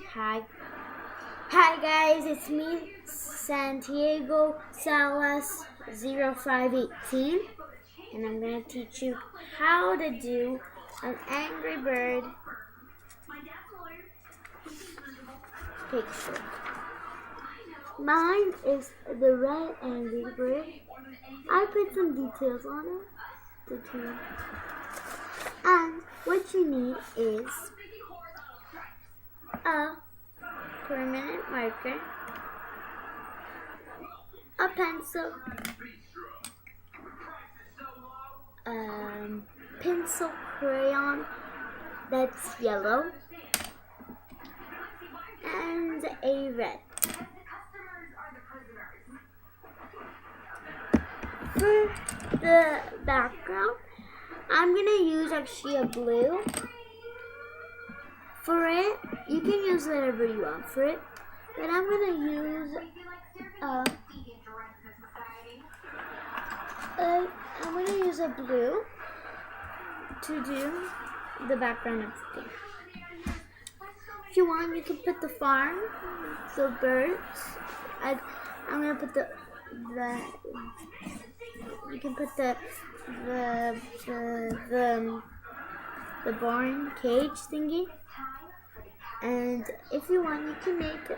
Hi. Hi guys, it's me, Santiago Salas 0518, and I'm going to teach you how to do an Angry Bird picture. Mine is the red Angry Bird. I put some details on it. And what you need is a permanent marker, a pencil, pencil crayon that's yellow, and a red. For the background, I'm gonna use actually a blue. For it, you can use whatever you want for it, but I'm gonna use a blue to do the background of the thing. If you want, you can put the farm, the birds. I'm gonna put the you can put the barn cage thingy, and if you want, you can make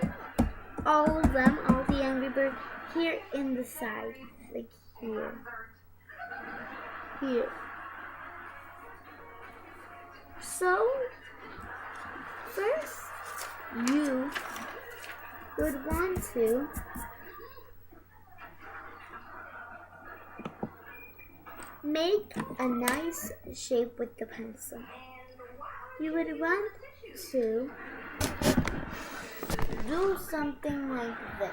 all the Angry Bird here in the side, like here. So first, you would want to make a nice shape with the pencil. You would want to do something like this.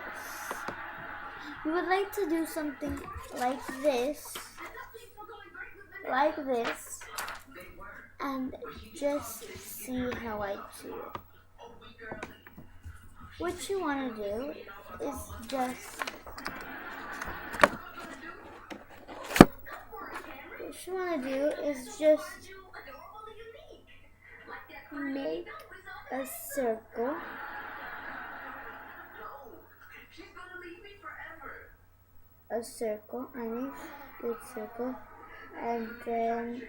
You would like to do something like this, and just see how I do it. What you want to do is just make a circle. A nice good circle, and then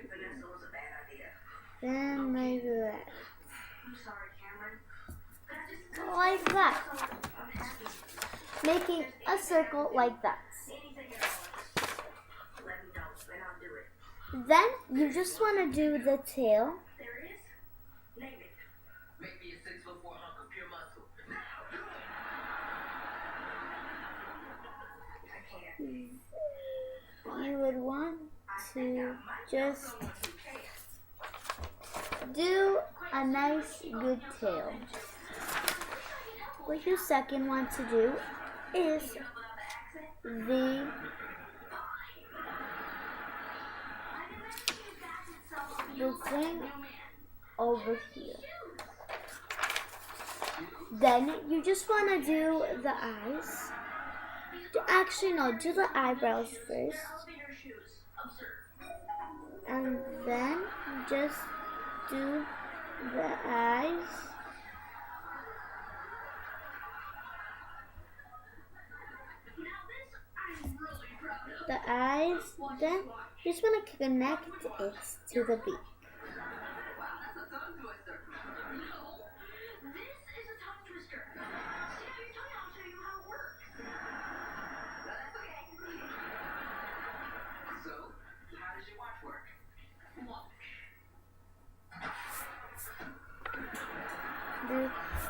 like that. Like that. Making a circle like that. Then you just want to do the tail. You would want to just do a nice good tail. What you second want to do is the thing over here. Then you just want to do the eyes. Actually, no, do the eyebrows first. And then just do the eyes. Then you just want to connect it to the beak.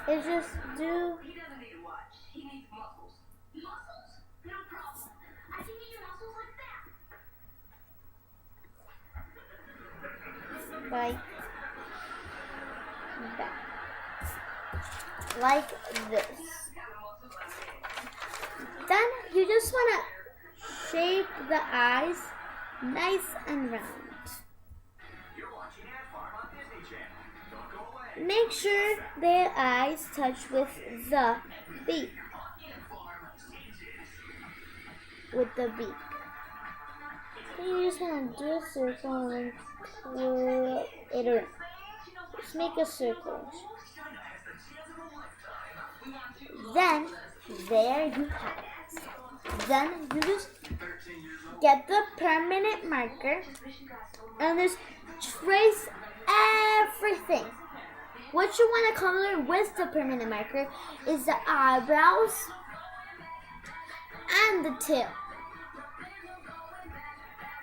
It's just do like that, like this. Then you just want to shape the eyes nice and round. Make sure the eyes touch with the beak. Then you just want to do a circle and twirl it around. Just make a circle. Then, there you have it. Then you just get the permanent marker and just trace everything. What you want to color with the permanent marker is the eyebrows and the tail.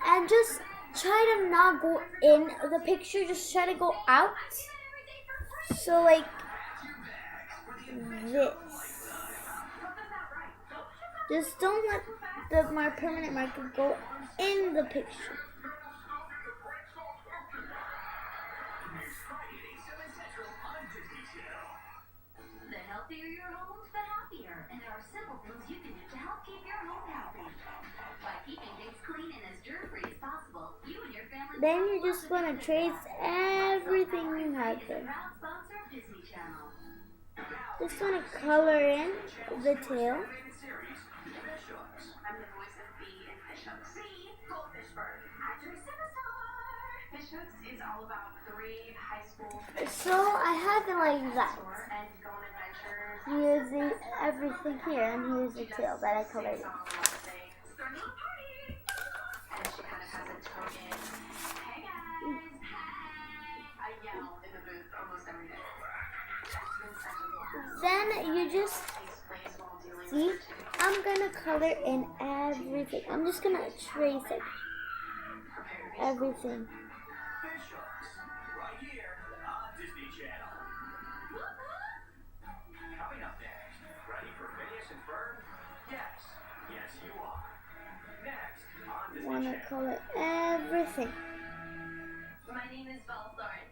And just try to not go in the picture, just try to go out. So like this. Just don't let the permanent marker go in the picture. The healthier your homes, the happier. And there are simple things you can do to help keep your home healthy. By keeping things clean and as germ-free as possible, you and your family. Then you just want to trace everything you have there. Just want to color in the tail. I'm the voice of B in Fish Hooks. B, Goldfishburg. Actor superstar. Fish Hooks is all about 3 high school So I have it like that. and go on adventures. Here's the everything here, and here's the tail that I colored in. Starting a party. And she kind of has a tone in. Hey guys. Hey. I yell in the booth almost every day. It's been such a blast. Then you just Explains while dealing see, with I'm gonna color in everything. I'm just gonna trace it. Everything. Fish Hooks, right here on Disney Channel. Coming up next, ready for Phineas and Ferb? Yes, yes you are. Next on Disney Wanna Channel. color everything. My name is Val Thorne,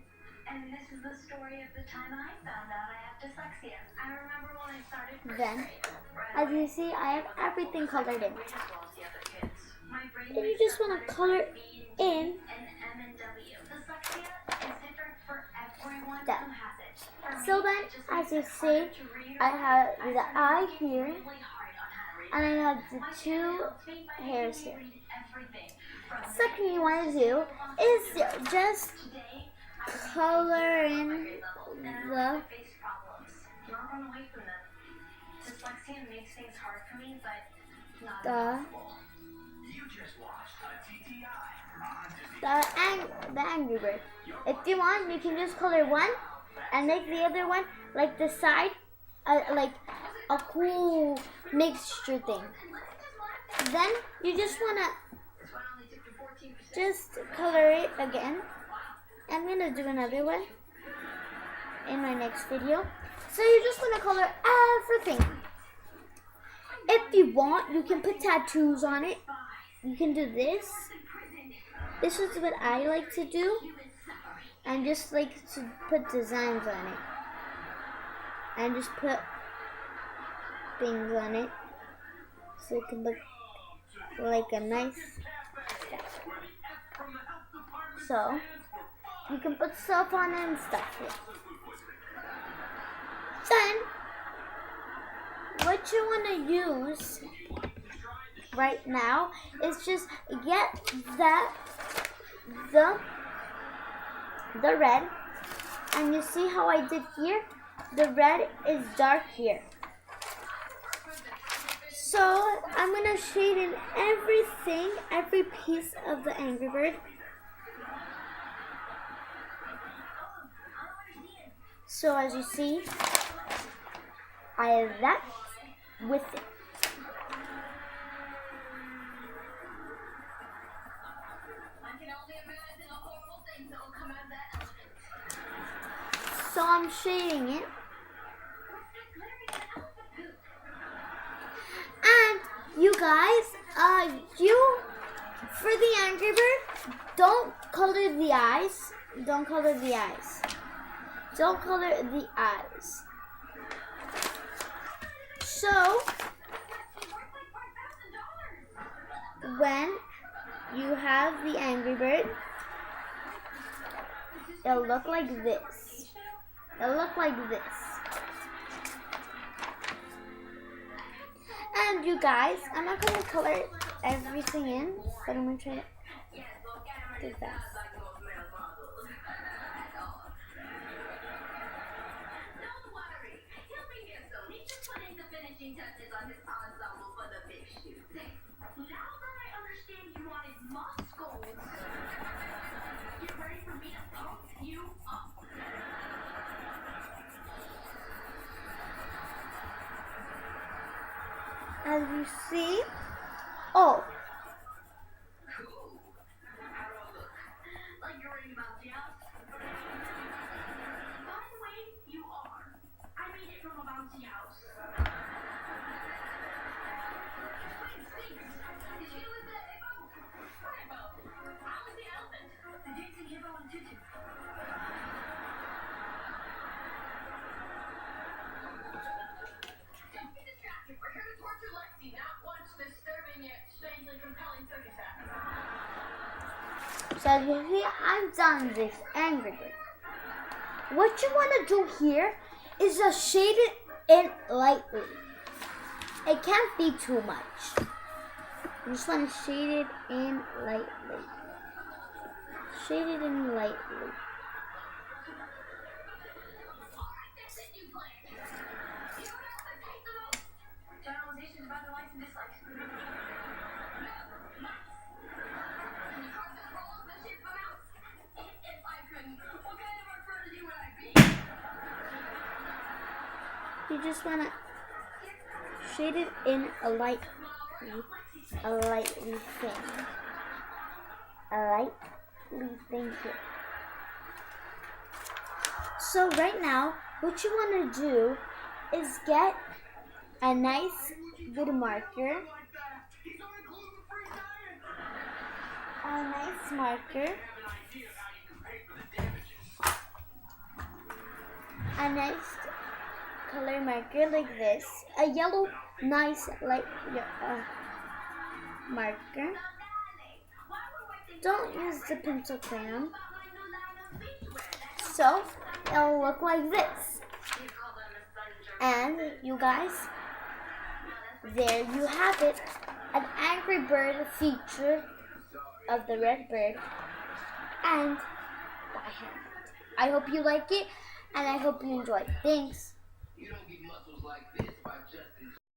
and this is the story of the time I found out I have dyslexia. I remember when I started first Then, grade. as you see, I have everything colored in. As well as the other kids. My brain Then you wakes just up wanna letters color like B and D in and M and W. Dyslexia is different for everyone that. who has it. For So me, then, it just as makes you it see, harder to read or I have write. the I eye started here, working really hard on how to read. and I have the My 2 dad helped me by hairs making here. me read everything from Second you want to do is just today. color in And the I face problems, not run away from them. Dyslexia makes things hard for me, but not impossible. You just watched a TTI on Disney. the Angry Bird. If you want, you can just color one and make the other one like the side, like a cool mixture thing. Then you just wanna just color it again. I'm gonna do another one in my next video. So you just wanna color everything. If you want, you can put tattoos on it. You can do this. This is what I like to do. And just like to put designs on it. And just put things on it. So it can look like a nice stuff. So you can put stuff on it and stuff here. Then what you want to use right now is just get the red, and you see how I did here? The red is dark here. So I'm gonna shade in everything, every piece of the Angry Bird. So as you see, I have that with it. So I'm shading it. And you guys, for the Angry Bird, don't color the eyes. Don't color the eyes. Don't color the eyes. So, when you have the Angry Bird, it'll look like this. It'll look like this. And you guys, I'm not going to color everything in, but I'm going to try to do that. touches on his ensemble for the big shoot. Now that I understand you wanted muscles, get ready for me to pump you up. As you see, oh, Cool. How do I look? Like you're ready to bounce out? By the way, you are. I made it from a bouncy house. Wait, stinks. Did you with the hippo? What hippo? I was the elephant. The dancing hippo and tutu. Don't be distracted. We're here to torture Lexi, not watch disturbing yet strangely compelling circus acts. so as you see, I've done this Angry Bird. What you want to do here is just shade it in lightly. It can't be too much. You just want to shade it in lightly. Shade it in lightly. Alright, that's it, you player. You know what else I hate the most? Generalizations about the likes and dislikes. No, nice. Can you carve this roll of the shape of a mouse? If I couldn't, what kind of art prodigy would I be? You just want to shade it in a lightly thing. A lightly thing here. So right now, what you want to do is get a nice good marker. A nice marker. A nice color marker like this. A yellow, nice light marker. Don't use the pencil crayon. So it'll look like this. And you guys, there you have it. An Angry Bird feature of the red bird and by hand. I hope you like it and I hope you enjoy it. Thanks. You don't get muscles like this by just